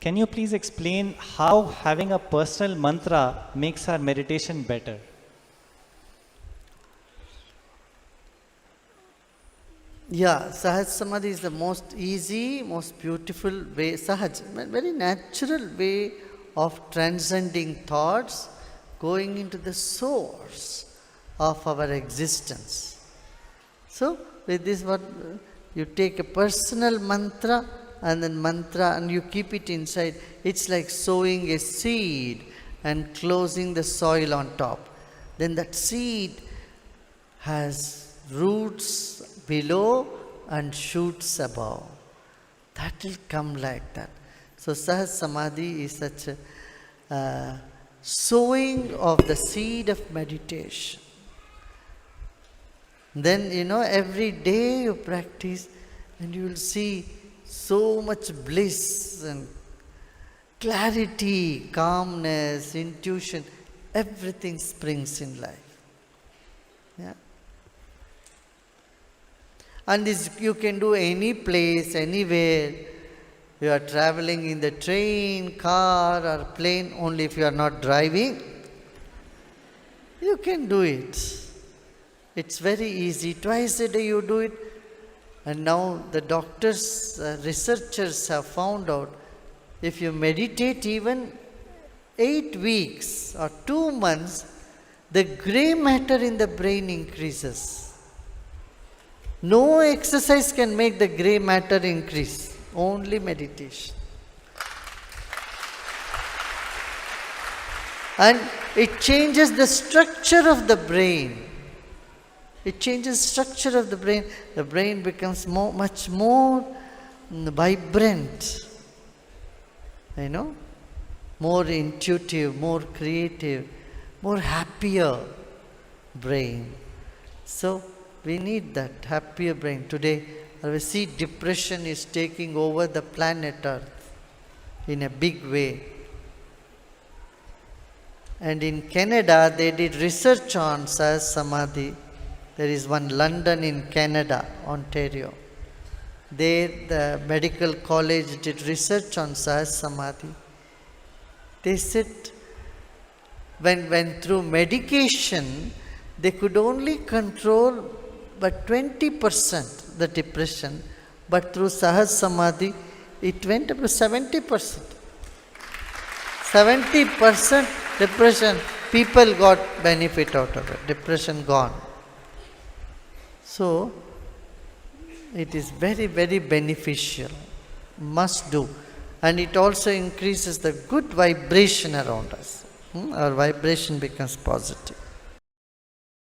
Can you please explain how having a personal mantra makes our meditation better? Yeah, Sahaj Samadhi is the most easy, most beautiful way, Sahaj, very natural way of transcending thoughts, going into the source of our existence. So, with this, what you take a personal mantra and you keep it inside. It's like sowing a seed and closing the soil on top. Then that seed has roots below and shoots above. That will come like that. So Sahaj Samadhi is such a sowing of the seed of meditation. Then, every day you practice and you will see so much bliss and clarity, calmness, intuition, everything springs in life. Yeah. And this you can do any place, anywhere. You are traveling in the train, car or plane, only if you are not driving, you can do it. It's very easy. Twice a day you do it. And now the doctors, researchers have found out, if you meditate even 8 weeks or 2 months, the gray matter in the brain increases. No exercise can make the gray matter increase, only meditation. And it changes the structure of the brain. It changes structure of the brain. The brain becomes much more vibrant, more intuitive, more creative, more happier brain. So we need that happier brain. Today, we see depression is taking over the planet Earth in a big way. And in Canada, they did research on Sahaj Samadhi. There is one London in Canada, Ontario. There, the medical college did research on Sahaj Samadhi. They said when through medication, they could only control but 20% the depression, but through Sahaj Samadhi, it went up to 70%. 70% depression, people got benefit out of it. Depression gone. So, it is very, very beneficial. Must do. And it also increases the good vibration around us. Our vibration becomes positive.